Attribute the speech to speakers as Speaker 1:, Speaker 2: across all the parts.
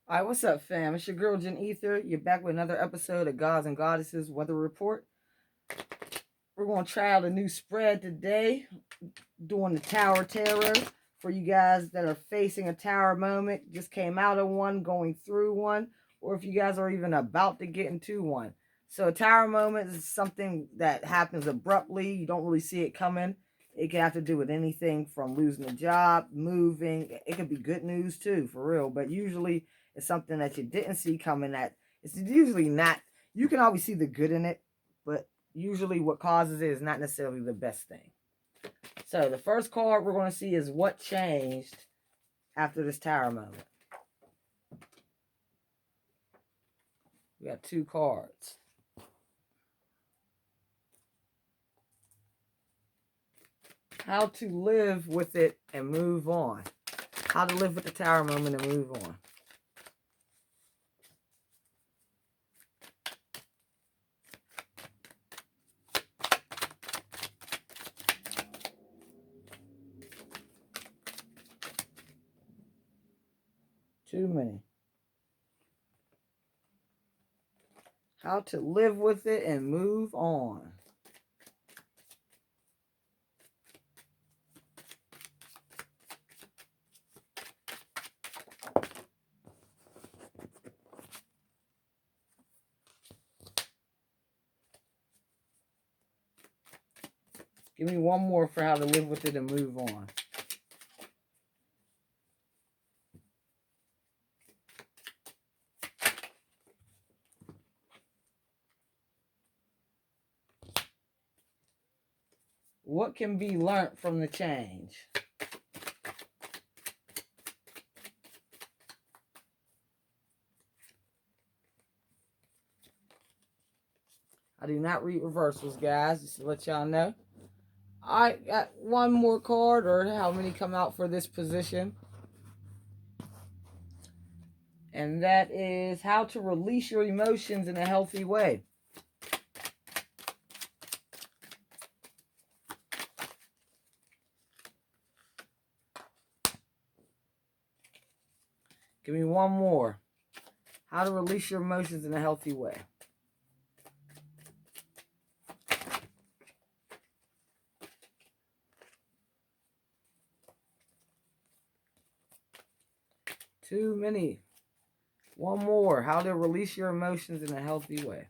Speaker 1: All right, what's up, fam? It's your girl, Jen Ether. You're back with another episode of Gods and Goddesses Weather Report. We're going to try out a new spread today, doing the Tower Tarot. For you guys that are facing a tower moment, just came out of one, going through one, or if you guys are even about to get into one. So a tower moment is something that happens abruptly. You don't really see it coming. It can have to do with anything from losing a job, moving. It could be good news too, for real. But usually it's something that you didn't see coming. That it's usually not. You can always see the good in it, but usually what causes it is not necessarily the best thing. So the first card we're going to see is what changed after this tower moment. We got two cards. How to live with it and move on. How to live with the tower moment and move on. Too many. How to live with it and move on. Give me one more for how to live with it and move on. What can be learned from the change? I do not read reversals, guys, just to let y'all know. I got one more card, or how many come out for this position. And that is how to release your emotions in a healthy way. Give me one more. How to release your emotions in a healthy way. Too many. One more. How to release your emotions in a healthy way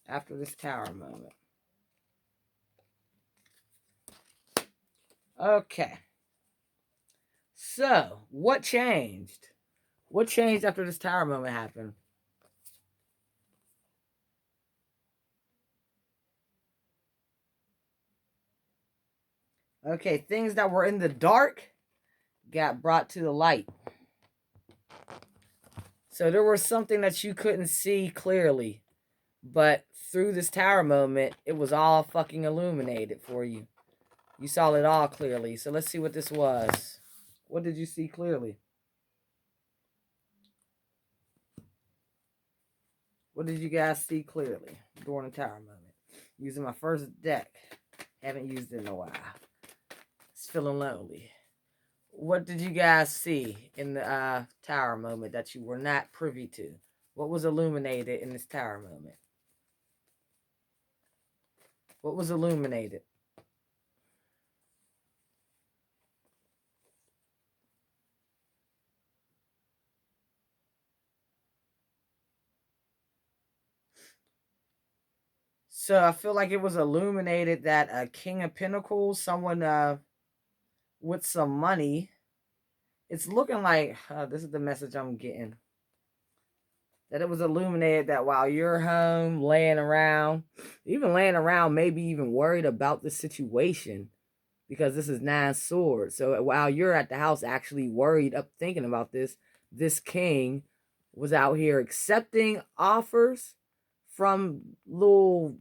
Speaker 1: after this tower moment. Okay. So, what changed? What changed after this tower moment happened? Okay, things that were in the dark got brought to the light. So there was something that you couldn't see clearly, but through this tower moment, it was all fucking illuminated for you. You saw it all clearly. So let's see what this was. What did you see clearly? What did you guys see clearly during the tower moment? Using my first deck. Haven't used it in a while. It's feeling lonely. What did you guys see in the tower moment that you were not privy to? What was illuminated in this tower moment? What was illuminated? So I feel like it was illuminated that a King of Pentacles, someone with some money, it's looking like, this is the message I'm getting, that it was illuminated that while you're home, laying around, maybe even worried about the situation, because this is 9 swords. So while you're at the house actually worried up thinking about this king was out here accepting offers from little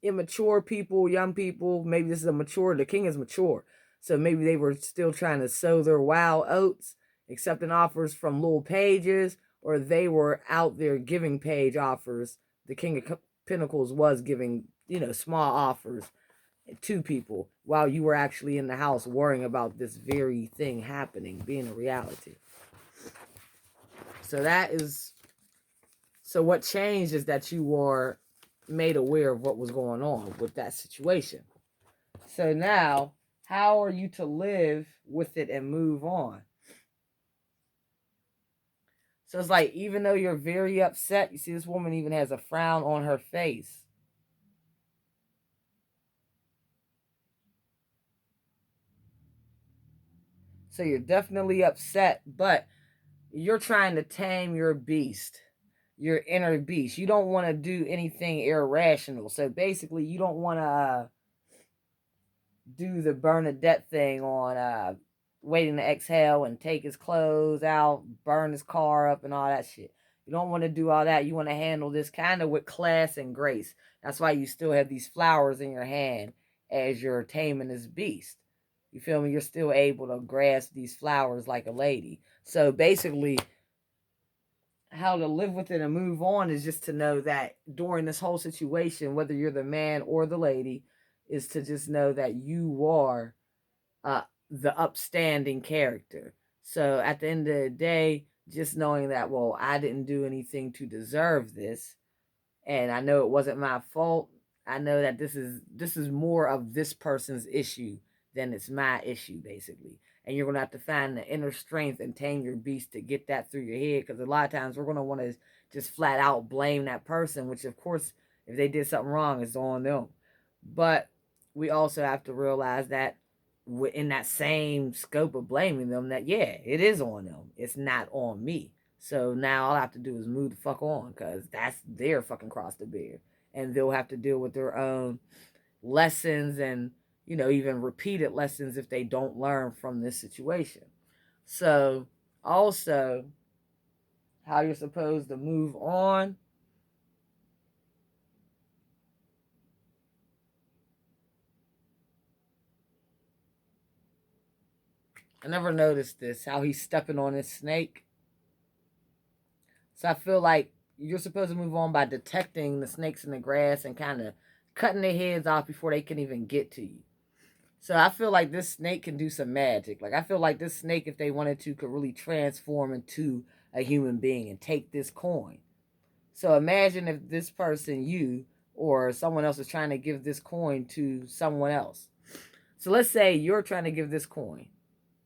Speaker 1: immature people, young people. Maybe this is the king is mature. So maybe they were still trying to sow their wild oats, accepting offers from little pages, or they were out there giving page offers. The King of Pentacles was giving, small offers to people while you were actually in the house worrying about this very thing happening, being a reality. So that is, so what changed is that you were made aware of what was going on with that situation. So now, how are you to live with it and move on? So it's like, even though you're very upset, you see this woman even has a frown on her face. So you're definitely upset, but you're trying to tame your beast, your inner beast. You don't want to do anything irrational. So basically, you don't want to do the Bernadette thing on waiting to exhale and take his clothes out, burn his car up, and all that shit. You don't want to do all that. You want to handle this kind of with class and grace. That's why you still have these flowers in your hand as you're taming this beast. You feel me? You're still able to grasp these flowers like a lady. So basically, how to live with it and move on is just to know that during this whole situation, whether you're the man or the lady, is to just know that you are uh, the upstanding character. So at the end of the day, just knowing that, well, I didn't do anything to deserve this, and I know it wasn't my fault. I know that this is more of this person's issue than it's my issue, basically. And you're gonna have to find the inner strength and tame your beast to get that through your head. Because a lot of times we're gonna want to just flat out blame that person, which of course, if they did something wrong, it's on them. But we also have to realize that in that same scope of blaming them, that yeah, it is on them. It's not on me. So now all I have to do is move the fuck on, because that's their fucking cross to bear. And they'll have to deal with their own lessons and, even repeated lessons if they don't learn from this situation. So, also, how you're supposed to move on. I never noticed this, how he's stepping on his snake. So I feel like you're supposed to move on by detecting the snakes in the grass and kind of cutting their heads off before they can even get to you. So I feel like this snake can do some magic. Like, I feel like this snake, if they wanted to, could really transform into a human being and take this coin. So imagine if this person, you or someone else, is trying to give this coin to someone else. So let's say you're trying to give this coin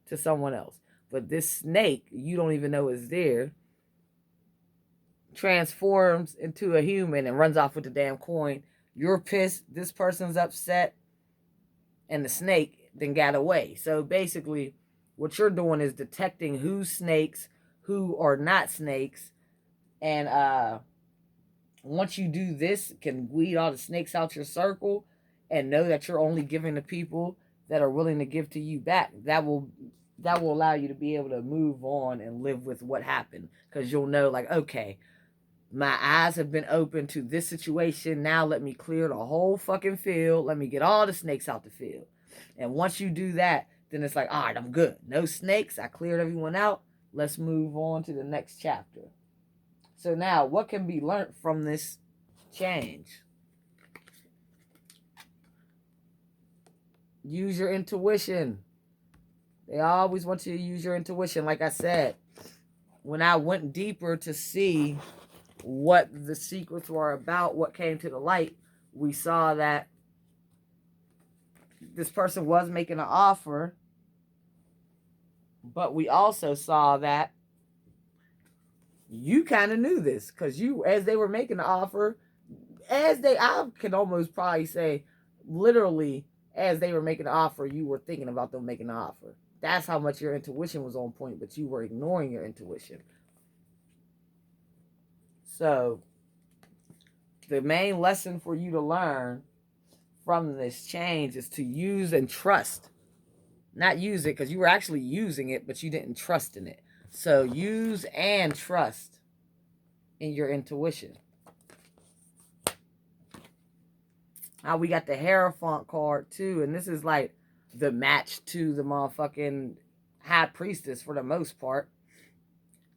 Speaker 1: to someone else, but this snake, you don't even know is there, transforms into a human and runs off with the damn coin. You're pissed. This person's upset. And the snake then got away. So basically, what you're doing is detecting who's snakes, who are not snakes. And once you do this, can weed all the snakes out your circle and know that you're only giving to people that are willing to give to you back. That will allow you to be able to move on and live with what happened, because you'll know, like, okay, my eyes have been open to this situation. Now let me clear the whole fucking field. Let me get all the snakes out the field. And once you do that, then it's like, all right, I'm good. No snakes. I cleared everyone out. Let's move on to the next chapter. So now, what can be learned from this change? Use your intuition. They always want you to use your intuition. Like I said, when I went deeper to see what the secrets were about, what came to the light, we saw that this person was making an offer, but we also saw that you kind of knew this, because you, as they were making the offer, I can almost probably say, literally, as they were making the offer, you were thinking about them making the offer. That's how much your intuition was on point, but you were ignoring your intuition. So, the main lesson for you to learn from this change is to use and trust. Not use it, because you were actually using it, but you didn't trust in it. So use and trust in your intuition. Now we got the Hierophant card too, and this is like the match to the motherfucking High Priestess for the most part.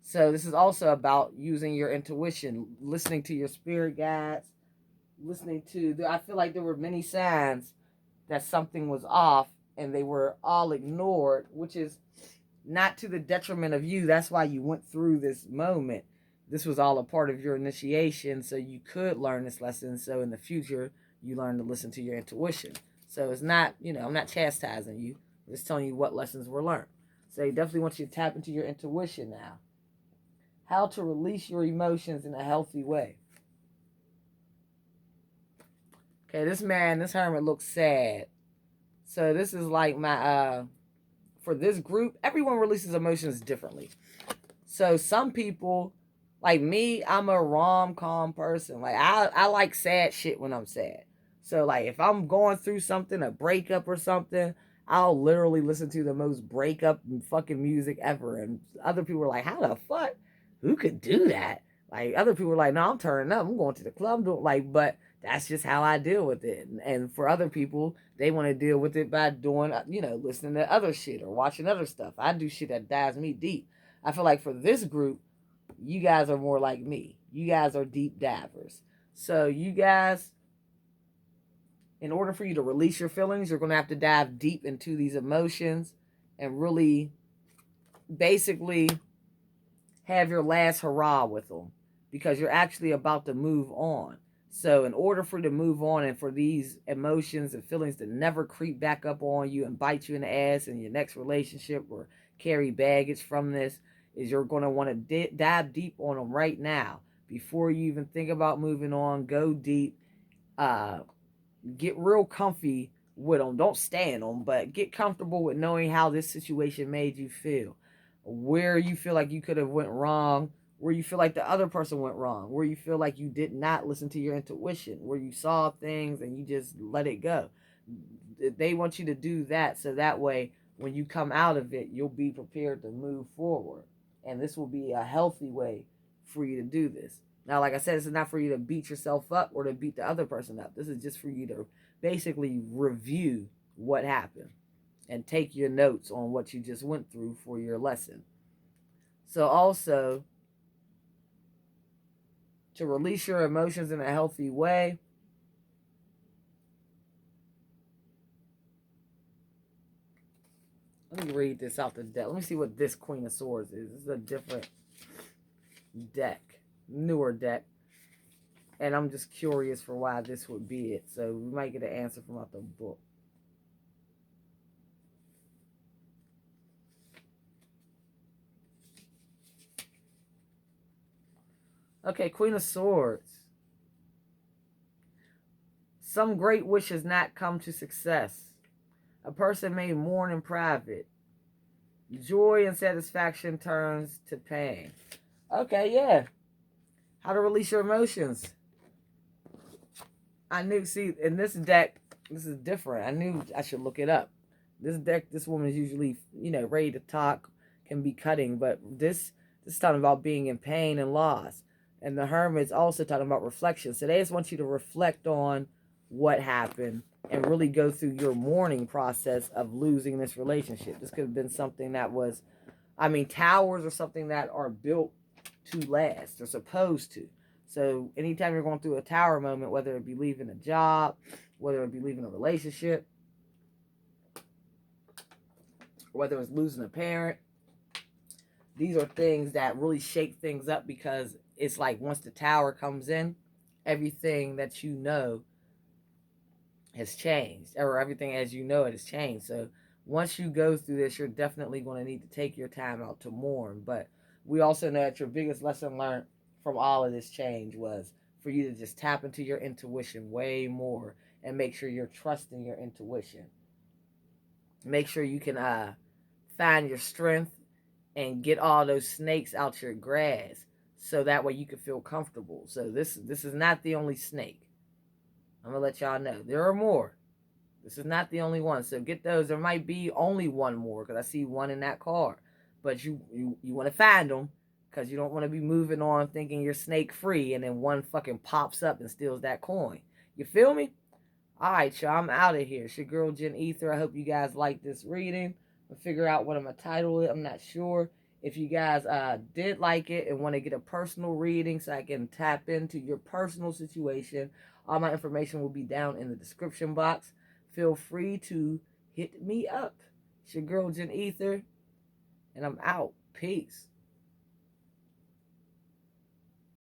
Speaker 1: So this is also about using your intuition, listening to your spirit guides, I feel like there were many signs that something was off and they were all ignored, which is not to the detriment of you. That's why you went through this moment. This was all a part of your initiation, so you could learn this lesson. So in the future, you learn to listen to your intuition. So it's not, I'm not chastising you. I'm just telling you what lessons were learned. So he definitely wants you to tap into your intuition now. How to release your emotions in a healthy way. Okay, this hermit looks sad. So this is like my for this group, everyone releases emotions differently. So some people, like me, I'm a rom-com person. Like I like sad shit when I'm sad. So like if I'm going through something, a breakup or something, I'll literally listen to the most breakup and fucking music ever. And other people are like, how the fuck? Who could do that? Like other people are like, no, I'm turning up. I'm going to the club. Like, but that's just how I deal with it. And for other people, they want to deal with it by doing, listening to other shit or watching other stuff. I do shit that dives me deep. I feel like for this group, you guys are more like me. You guys are deep divers. So you guys, in order for you to release your feelings, you're going to have to dive deep into these emotions and really basically have your last hurrah with them, because you're actually about to move on. So in order for you to move on and for these emotions and feelings to never creep back up on you and bite you in the ass in your next relationship or carry baggage from this, is you're going to want to dive deep on them right now. Before you even think about moving on, go deep. Get real comfy with them. Don't stay in them, but get comfortable with knowing how this situation made you feel. Where you feel like you could have went wrong, where you feel like the other person went wrong, where you feel like you did not listen to your intuition, where you saw things and you just let it go. They want you to do that so that way when you come out of it, you'll be prepared to move forward. And this will be a healthy way for you to do this. Now, like I said, this is not for you to beat yourself up or to beat the other person up. This is just for you to basically review what happened and take your notes on what you just went through for your lesson. So also, to release your emotions in a healthy way, let me read this out the deck. Let me see what this Queen of Swords is. This is a different deck, newer deck. And I'm just curious for why this would be it. So we might get an answer from out the book. Okay, Queen of Swords. Some great wish has not come to success. A person may mourn in private. Joy and satisfaction turns to pain. Okay, yeah. How to release your emotions. I knew, see, in this deck, this is different. I knew I should look it up. This deck, this woman is usually, ready to talk, can be cutting, but this is talking about being in pain and loss. And the Hermit's also talking about reflection. So they just want you to reflect on what happened and really go through your mourning process of losing this relationship. This could have been something that was, towers are something that are built to last. They're supposed to. So anytime you're going through a tower moment, whether it be leaving a job, whether it be leaving a relationship, whether it's losing a parent, these are things that really shake things up, because it's like once the tower comes in, everything that you know has changed, or everything as you know it has changed. So once you go through this, you're definitely going to need to take your time out to mourn. But we also know that your biggest lesson learned from all of this change was for you to just tap into your intuition way more and make sure you're trusting your intuition. Make sure you can find your strength and get all those snakes out your grass, so that way you can feel comfortable. So this is not the only snake. I'm gonna let y'all know there are more. This is not the only one. So get those. There might be only one more, because I see one in that car. But you want to find them, because you don't want to be moving on thinking you're snake free and then one fucking pops up and steals that coin. You feel me? All right, y'all. I'm out of here. It's your girl Jen Ether. I hope you guys like this reading. I'll figure out what I'm gonna title it. I'm not sure. If you guys did like it and want to get a personal reading so I can tap into your personal situation, all my information will be down in the description box. Feel free to hit me up. It's your girl Jen Ether, and I'm out. Peace.